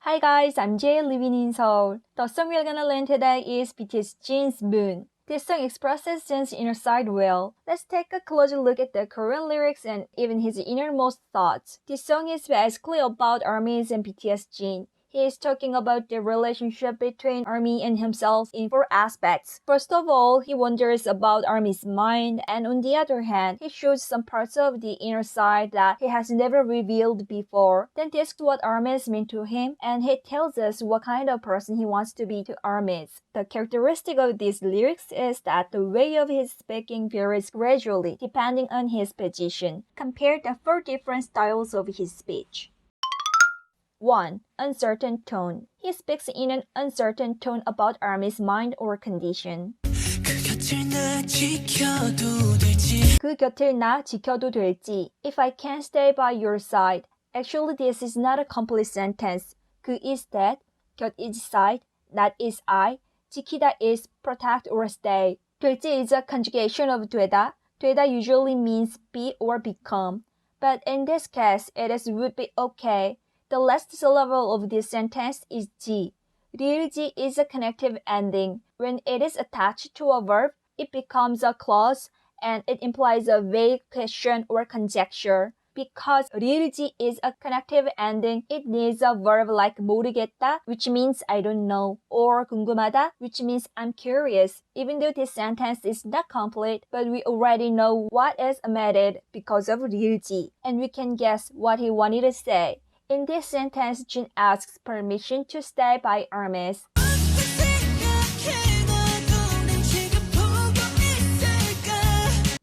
Hi guys, I'm Jay living in Seoul. The song we're gonna learn today is BTS Jin's Moon. This song expresses Jin's inner side well. Let's take a closer look at the Korean lyrics and even his innermost thoughts. This song is basically about ARMY's and BTS Jin. He is talking about the relationship between ARMY and himself in four aspects. First of all, he wonders about ARMY's mind, and on the other hand, he shows some parts of the inner side that he has never revealed before. Then he asks what ARMYs mean to him, and he tells us what kind of person he wants to be to ARMYs. The characteristic of these lyrics is that the way of his speaking varies gradually depending on his position. Compare the four different styles of his speech. 1. Uncertain tone. He speaks in an uncertain tone about ARMY's mind or condition. 그 곁을 나 지켜도 될지. If I can't stay by your side. Actually, this is not a complete sentence. 그 is that, 곁 is side, that is I, 지키다 is protect or stay. 될지 is a conjugation of 되다. 되다 usually means be or become. But in this case, it is would be okay. The last syllable of this sentence is 지. 리을지 is a connective ending. When it is attached to a verb, it becomes a clause and it implies a vague question or conjecture. Because 리을지 is a connective ending, it needs a verb like 모르겠다, which means I don't know, or 궁금하다, which means I'm curious. Even though this sentence is not complete, but we already know what is omitted because of 리을지, and we can guess what he wanted to say. In this sentence, Jin asks permission to stay by ARMYs.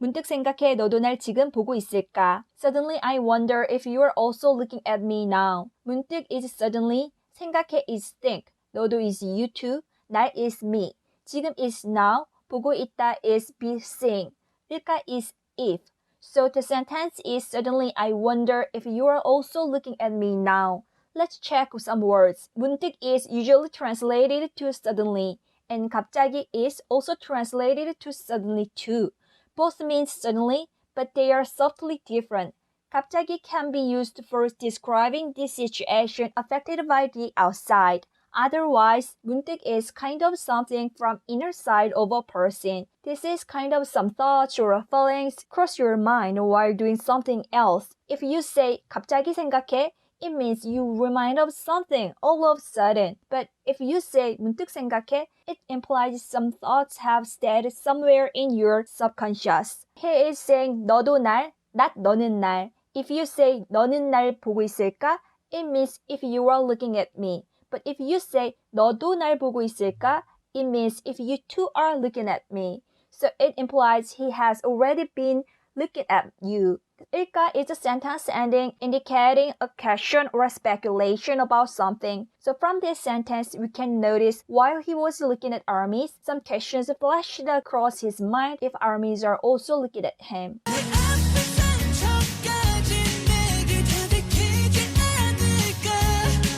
문득 생각해 너도 날 지금 보고 있을까? Suddenly I wonder if you are also looking at me now. 문득 is suddenly, 생각해 is think, 너도 is you too, 날 is me. 지금 is now, 보고 있다 is be seeing. 일까 is if. So the sentence is suddenly I wonder if you are also looking at me now. Let's check some words. 문득 is usually translated to suddenly, and 갑자기 is also translated to suddenly too. Both mean suddenly, but they are subtly different. 갑자기 can be used for describing the situation affected by the outside. Otherwise, 문득 is kind of something from inner side of a person. This is kind of some thoughts or feelings cross your mind while doing something else. If you say 갑자기 생각해, it means you remind of something all of a sudden. But if you say 문득 생각해, it implies some thoughts have stayed somewhere in your subconscious. He is saying 너도 날, not 너는 날. If you say 너는 날 보고 있을까, it means if you are looking at me. But if you say 너도 날 보고 있을까, it means if you too are looking at me. So it implies he has already been looking at you. 일까 is a sentence ending indicating a question or a speculation about something. So from this sentence, we can notice while he was looking at ARMYs, some questions flashed across his mind if ARMYs are also looking at him.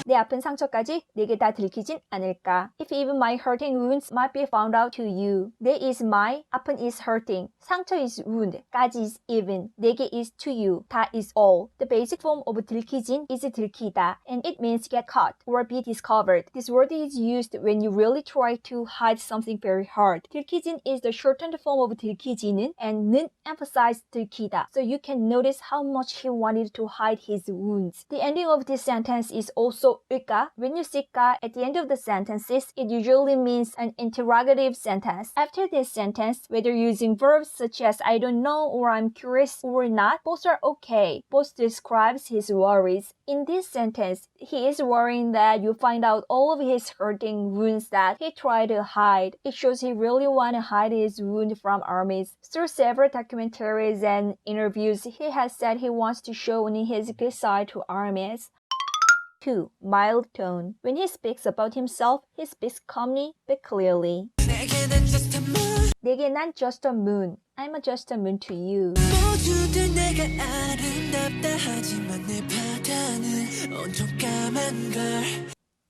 내 아픈 상처까지 내게 다 들키진 않을까? If even my hurting wounds might be found out to you. 내 is my, 아픈 is hurting. 상처 is wound, 까지 is even. 내게 is to you, 다 is all. The basic form of 들키진 is 들키다, and it means get caught or be discovered. This word is used when you really try to hide something very hard. 들키진 is the shortened form of 들키지는, and 는 emphasizes 들키다. So you can notice how much he wanted to hide his wounds. The ending of this sentence is also 을까. When you see 까 at the end of the sentences, it usually means an interrogative sentence. After this sentence, whether using verbs such as I don't know or I'm curious or not, both are okay. Both describes his worries. In this sentence, he is worrying that you find out all of his hurting wounds that he tried to hide. It shows he really want to hide his wound from ARMYs. Through several documentaries and interviews, he has said he wants to show only his good side to ARMYs. 2. Mild tone. When he speaks about himself, he speaks calmly but clearly. 내게 난 just a moon. I'm just a moon to you.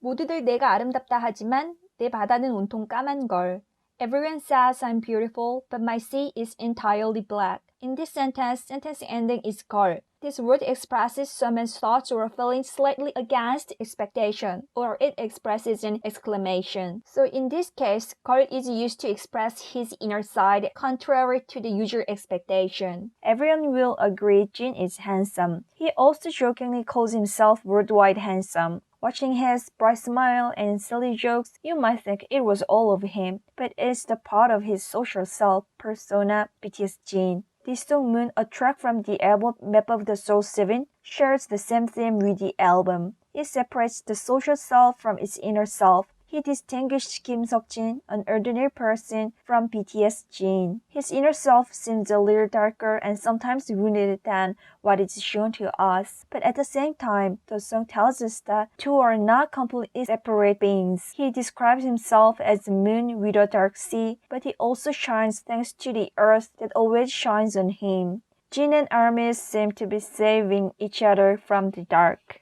모두들 내가 아름답다 하지만 내 바다는 온통 까만 걸. Everyone says I'm beautiful, but my sea is entirely black. In this sentence ending is 걸. This word expresses someone's thoughts or feelings slightly against expectation, or it expresses an exclamation. So in this case, 걸 is used to express his inner side contrary to the usual expectation. Everyone will agree Jin is handsome. He also jokingly calls himself worldwide handsome. Watching his bright smile and silly jokes, you might think it was all of him, but it's the part of his social self, persona, BTS Jin. This song Moon, a track from the album Map of the Soul 7, shares the same theme with the album. It separates the social self from its inner self. He distinguished Kim Seokjin, an ordinary person, from BTS Jin. His inner self seems a little darker and sometimes wounded than what is shown to us. But at the same time, the song tells us that two are not completely separate beings. He describes himself as the moon with a dark sea, but he also shines thanks to the earth that always shines on him. Jin and Army seem to be saving each other from the dark.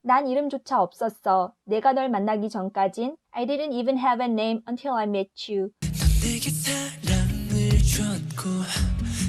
난 이름조차 없었어. 내가 널 만나기 전까진 I didn't even have a name until I met you. 내게 사랑을 줬고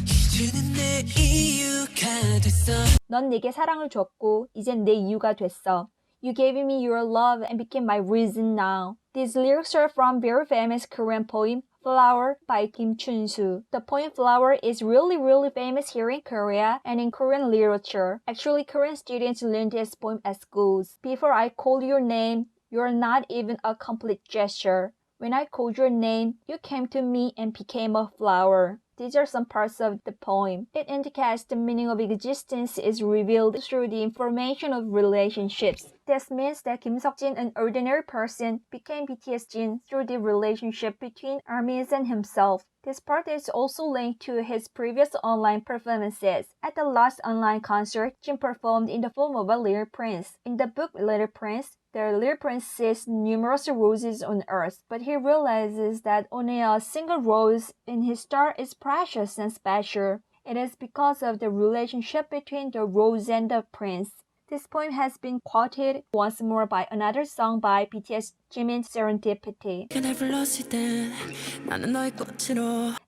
이제는 내 이유가 됐어. 넌 내게 사랑을 줬고 이젠 내 이유가 됐어. You gave me your love and became my reason now. These lyrics are from very famous Korean poem Flower by Kim Chun-soo. The poem Flower is really famous here in Korea and in Korean literature. Actually, Korean students learn this poem at schools. Before I called your name, you're not even a complete gesture. When I called your name, you came to me and became a flower. These are some parts of the poem. It indicates the meaning of existence is revealed through the information of relationships. This means that Kim Seokjin, an ordinary person, became BTS Jin through the relationship between ARMY and himself. This part is also linked to his previous online performances. At the last online concert, Jin performed in the form of a little prince. In the book Little Prince, the little prince sees numerous roses on earth, but he realizes that only a single rose in his star is precious and special. It is because of the relationship between the rose and the prince. This poem has been quoted once more by another song by BTS Jimin's Serendipity.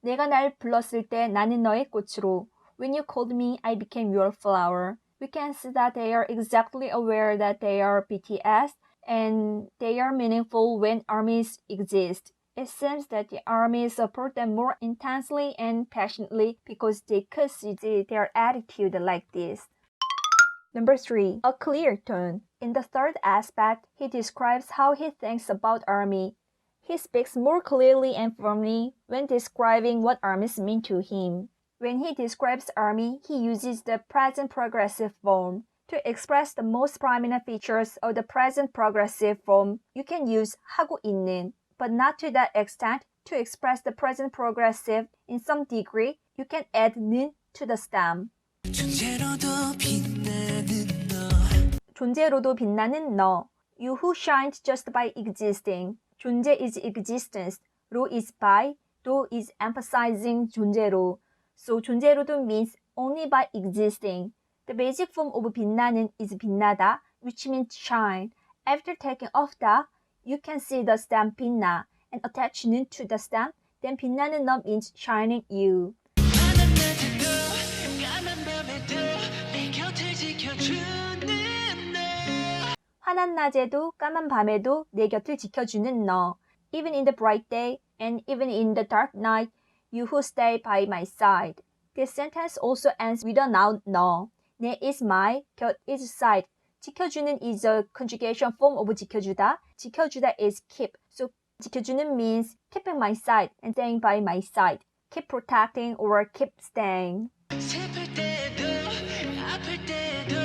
내가 날 불렀을 때 나는 너의 꽃으로. When you called me, I became your flower. We can see that they are exactly aware that they are BTS and they are meaningful when armies exist. It seems that the army support them more intensely and passionately because they could see their attitude like this. Number 3. A clear tone. In the third aspect, he describes how he thinks about army. He speaks more clearly and firmly when describing what armies mean to him. When he describes army, he uses the present progressive form. To express the most prominent features of the present progressive form, you can use 하고 있는, but not to that extent. To express the present progressive in some degree, you can add 는 to the stem. 존재로도 빛나는 너. You who shines just by existing. 존재 is existence. 로 is by. 도 is emphasizing 존재로. So 존재로도 means only by existing. The basic form of 빛나는 is 빛나다, which means shine. After taking off the, you can see the stem 빛나 and attach 는 to the stem. Then 빛나는 너 means shining you. 환한 낮에도 까만 밤에도 내 곁을 지켜주는 너. Even in the bright day and even in the dark night, you who stay by my side. This sentence also ends with a noun 너. 내 is my, 곁 is side. 지켜주는 is a conjugation form of 지켜주다. 지켜주다 is keep. So 지켜주는 means keeping my side and staying by my side. Keep protecting or keep staying. 슬플 때도 아플 때도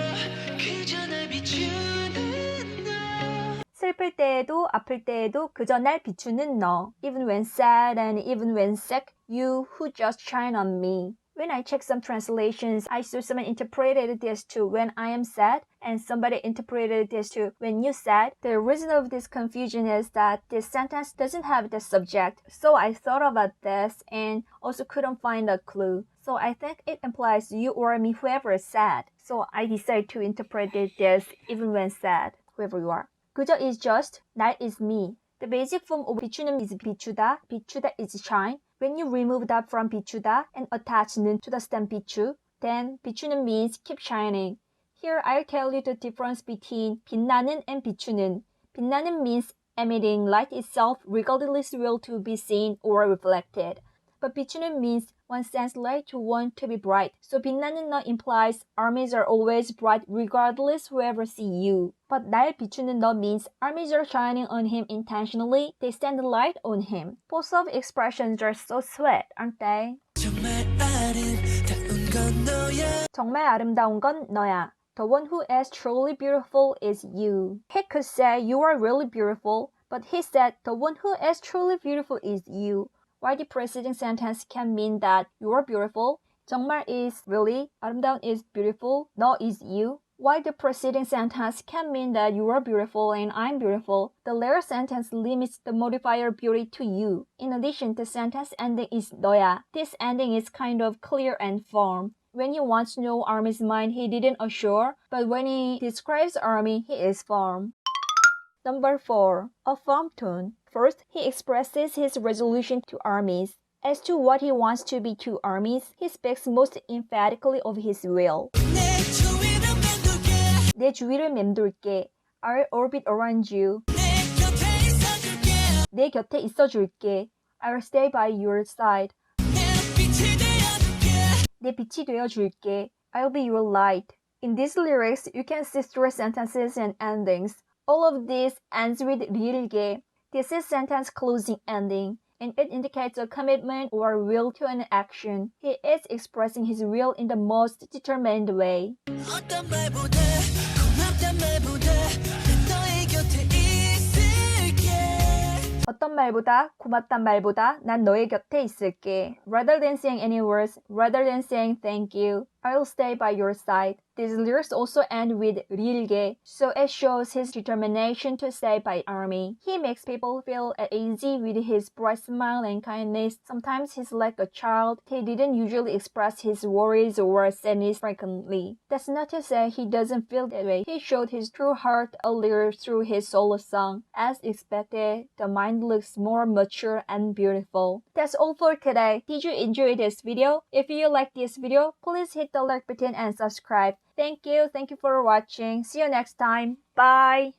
그저 날 비추는 너. 슬플 때에도 아플 때에도 그저 날 비추는 너. Even when sad and even when sick, you who just shine on me. When I checked some translations, I saw someone interpreted this to when I am sad, and somebody interpreted this to when you sad. The reason of this confusion is that this sentence doesn't have the subject. So I thought about this and also couldn't find a clue. So I think it implies you or me, whoever is sad. So I decided to interpret this even when sad, whoever you are. 그저 is just, that is me. The basic form of 비추는 is 비추다, 비추다 is shine. When you remove that from 비추다 and attach 는 to the stem 비추, then 비추는 means keep shining. Here I'll tell you the difference between 빛나는 and 비추는. 빛나는 means emitting light itself regardless will to be seen or reflected. But 비추는 means one sends light to one to be bright. So 빛나는 너 implies armies are always bright regardless whoever see you. But 날 비추는 너 means armies are shining on him intentionally. They send the light on him. Both of expressions are so sweet, aren't they? 정말 아름다운 건 너야. The one who is truly beautiful is you. He could say you are really beautiful, but he said the one who is truly beautiful is you. While the preceding sentence can mean that you are beautiful, 정말 is really, 아름다운 is beautiful, 너 is you. While the preceding sentence can mean that you are beautiful and I'm beautiful, the later sentence limits the modifier beauty to you. In addition, the sentence ending is 너야. This ending is kind of clear and firm. When you want to know Army's mind, he didn't assure, but when he describes Army, he is firm. Number 4. A firm tone. First, he expresses his resolution to armies. As to what he wants to be to armies, he speaks most emphatically of his will. 내 주위를 맴돌게. I'll orbit around you. 내 곁에 있어줄게. I'll stay by your side. 내 빛이 되어줄게. I'll be your light. In these lyrics, you can see three sentences and endings. All of this ends with 리을게. This is sentence closing ending, and it indicates a commitment or will to an action. He is expressing his will in the most determined way. 어떤 말보다 고맙단 말보다 난 너의 곁에 있을게. Rather than saying any words, rather than saying thank you, I'll stay by your side. These lyrics also end with 리을게, so it shows his determination to stay by Army. He makes people feel at ease with his bright smile and kindness. Sometimes he's like a child. He didn't usually express his worries or sadness frequently. That's not to say he doesn't feel that way. He showed his true heart earlier through his solo song. As expected, the mind looks more mature and beautiful. That's all for today. Did you enjoy this video? If you like this video, please hit the like button and subscribe. Thank you for watching. See you next time. Bye!